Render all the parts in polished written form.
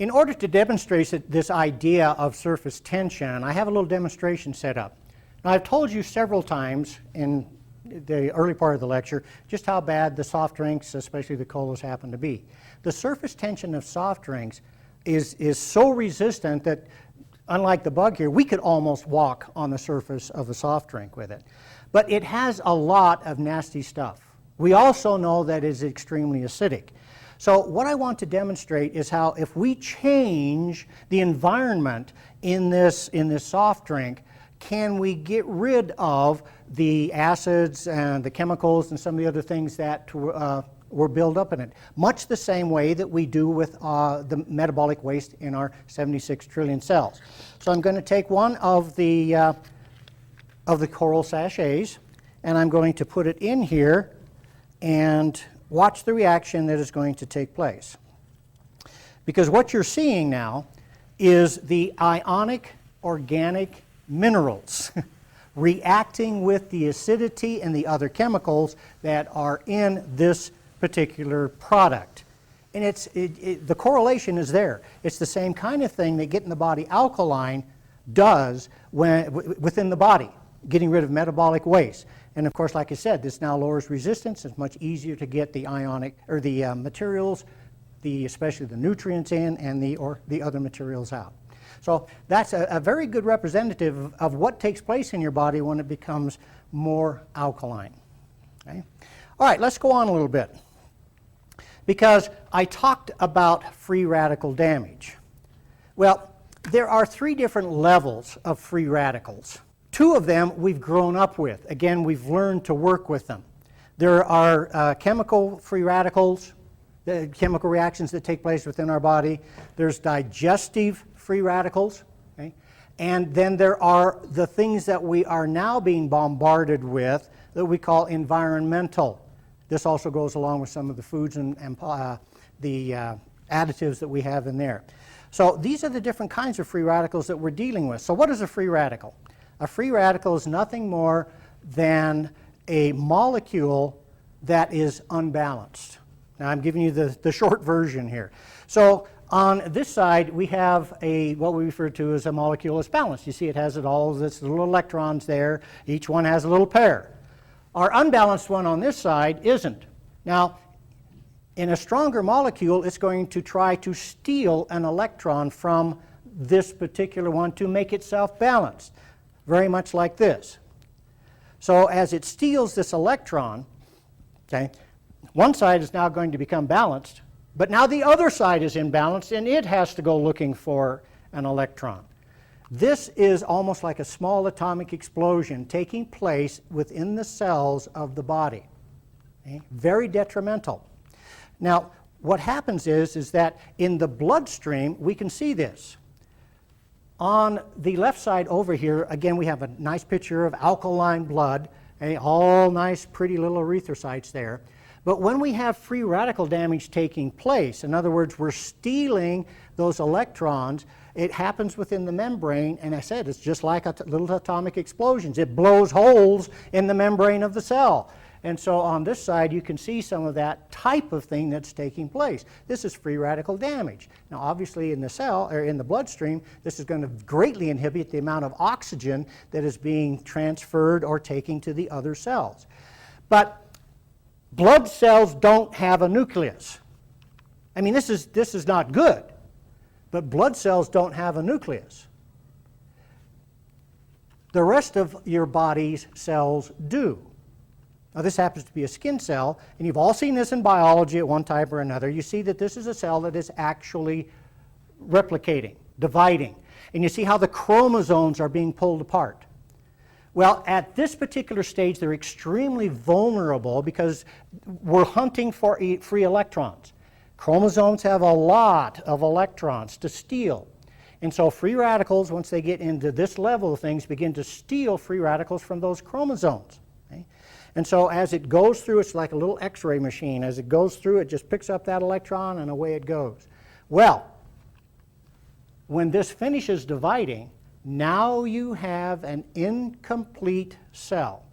In order to demonstrate this idea of surface tension, I have a little demonstration set up. Now, I've told you several times in the early part of the lecture just how bad the soft drinks, especially the colas, happen to be. The surface tension of soft drinks is so resistant that, unlike the bug here, we could almost walk on the surface of a soft drink with it. But it has a lot of nasty stuff. We also know that it is extremely acidic. So what I want to demonstrate is how if we change the environment in this soft drink, can we get rid of the acids and the chemicals and some of the other things that were built up in it, much the same way that we do with the metabolic waste in our 76 trillion cells. So I'm going to take one of the coral sachets, and I'm going to put it in here and watch the reaction that is going to take place. Because what you're seeing now is the ionic organic minerals reacting with the acidity and the other chemicals that are in this particular product. And the correlation is there. It's the same kind of thing that getting the body alkaline does within the body, getting rid of metabolic waste. And of course, like I said, this now lowers resistance. It's much easier to get the ionic or the materials, especially the nutrients in, and the other materials out. So that's a very good representative of what takes place in your body when it becomes more alkaline. Okay? All right, let's go on a little bit. Because I talked about free radical damage. Well, there are 3 different levels of free radicals. 2 of them we've grown up with. Again, we've learned to work with them. There are chemical free radicals, the chemical reactions that take place within our body. There's digestive free radicals. Okay? And then there are the things that we are now being bombarded with that we call environmental. This also goes along with some of the foods and the additives that we have in there. So these are the different kinds of free radicals that we're dealing with. So what is a free radical? A free radical is nothing more than a molecule that is unbalanced. Now I'm giving you the short version here. So on this side we have what we refer to as a molecule that's balanced. You see it has all this little electrons there. Each one has a little pair. Our unbalanced one on this side isn't. Now, in a stronger molecule, it's going to try to steal an electron from this particular one to make itself balanced, very much like this. So as it steals this electron, okay, one side is now going to become balanced, but now the other side is imbalanced, and it has to go looking for an electron. This is almost like a small atomic explosion taking place within the cells of the body. Okay? Very detrimental. Now, what happens is that in the bloodstream, we can see this. On the left side over here, again, we have a nice picture of alkaline blood, okay? All nice, pretty little erythrocytes there. But when we have free radical damage taking place, in other words, we're stealing those electrons, it happens within the membrane, and I said it's just like little atomic explosions. It blows holes in the membrane of the cell. And so on this side, you can see some of that type of thing that's taking place. This is free radical damage. Now, obviously, in the cell or in the bloodstream, this is going to greatly inhibit the amount of oxygen that is being transferred or taken to the other cells. But blood cells don't have a nucleus. I mean, this is not good. But blood cells don't have a nucleus. The rest of your body's cells do. Now, this happens to be a skin cell, and you've all seen this in biology at one time or another. You see that this is a cell that is actually replicating, dividing. And you see how the chromosomes are being pulled apart. Well, at this particular stage, they're extremely vulnerable because we're hunting for free electrons. Chromosomes have a lot of electrons to steal. And so free radicals, once they get into this level of things, begin to steal free radicals from those chromosomes. Okay? And so as it goes through, it's like a little X-ray machine. As it goes through, it just picks up that electron and away it goes. Well, when this finishes dividing, now you have an incomplete cell.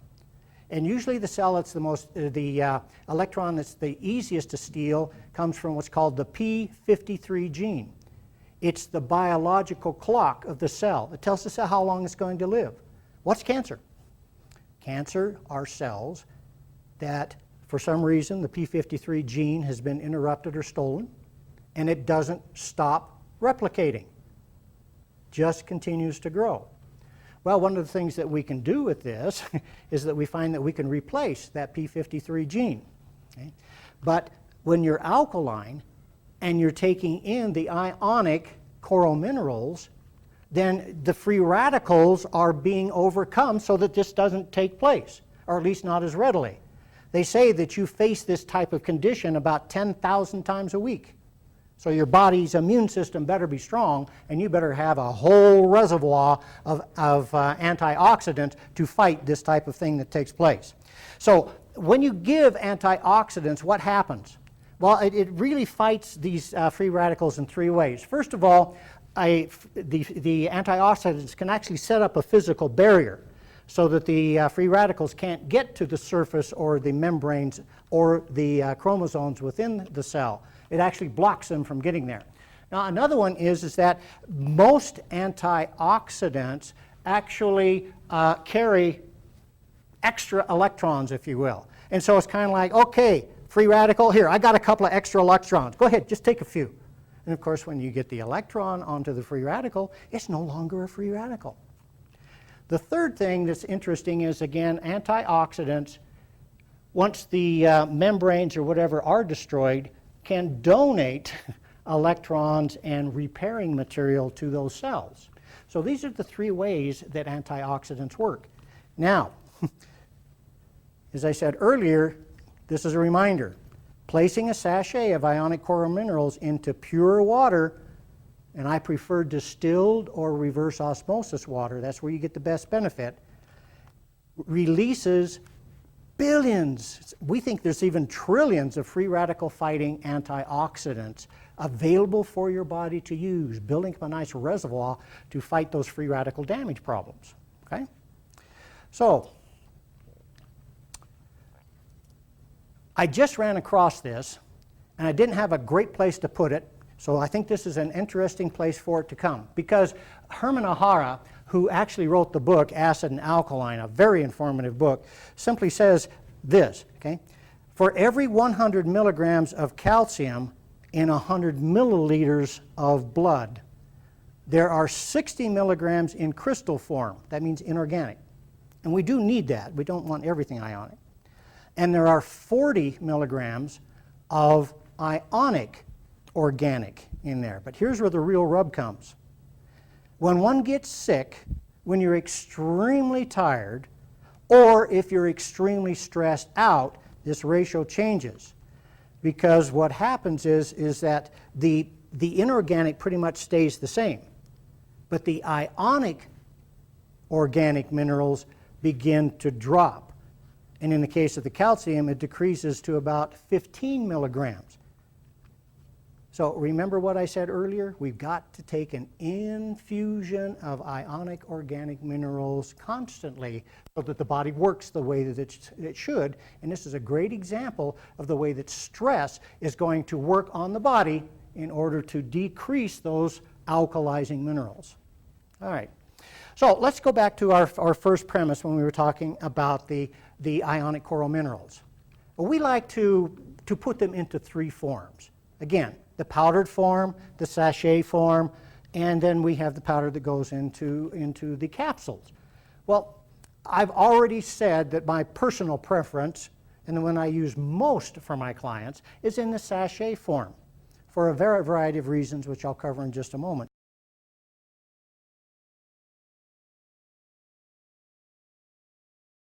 And usually the cell that's the electron that's the easiest to steal comes from what's called the p53 gene. It's the biological clock of the cell. It tells the cell how long it's going to live. What's cancer? Cancer are cells that, for some reason, the p53 gene has been interrupted or stolen, and it doesn't stop replicating. Just continues to grow. Well, one of the things that we can do with this is that we find that we can replace that p53 gene. Okay? But when you're alkaline and you're taking in the ionic coral minerals, then the free radicals are being overcome so that this doesn't take place, or at least not as readily. They say that you face this type of condition about 10,000 times a week. So your body's immune system better be strong, and you better have a whole reservoir of antioxidants to fight this type of thing that takes place. So when you give antioxidants, what happens? Well, it really fights these free radicals in three ways. First of all, the antioxidants can actually set up a physical barrier so that the free radicals can't get to the surface or the membranes or the chromosomes within the cell. It actually blocks them from getting there. Now, another one is that most antioxidants actually carry extra electrons, if you will. And so it's kind of like, okay, free radical, here, I got a couple of extra electrons. Go ahead, just take a few. And of course, when you get the electron onto the free radical, it's no longer a free radical. The third thing that's interesting is, again, antioxidants, once the membranes or whatever are destroyed, can donate electrons and repairing material to those cells. So these are the three ways that antioxidants work. Now, as I said earlier, this is a reminder. Placing a sachet of ionic coral minerals into pure water, and I prefer distilled or reverse osmosis water, that's where you get the best benefit, releases billions, we think there's even trillions of free radical fighting antioxidants available for your body to use, building up a nice reservoir to fight those free radical damage problems. Okay? So, I just ran across this, and I didn't have a great place to put it, so I think this is an interesting place for it to come. Because Herman O'Hara, who actually wrote the book, Acid and Alkaline, a very informative book, simply says this, okay? For every 100 milligrams of calcium in 100 milliliters of blood, there are 60 milligrams in crystal form. That means inorganic. And we do need that. We don't want everything ionic. And there are 40 milligrams of ionic organic in there. But here's where the real rub comes. When one gets sick, when you're extremely tired, or if you're extremely stressed out, this ratio changes. Because what happens is that the inorganic pretty much stays the same. But the ionic organic minerals begin to drop. And in the case of the calcium, it decreases to about 15 milligrams. So remember what I said earlier? We've got to take an infusion of ionic organic minerals constantly so that the body works the way that it should. And this is a great example of the way that stress is going to work on the body in order to decrease those alkalizing minerals. All right. So let's go back to our first premise when we were talking about the ionic coral minerals. Well, we like to put them into three forms. Again, the powdered form, the sachet form, and then we have the powder that goes into the capsules. Well, I've already said that my personal preference, and the one I use most for my clients, is in the sachet form for a variety of reasons, which I'll cover in just a moment.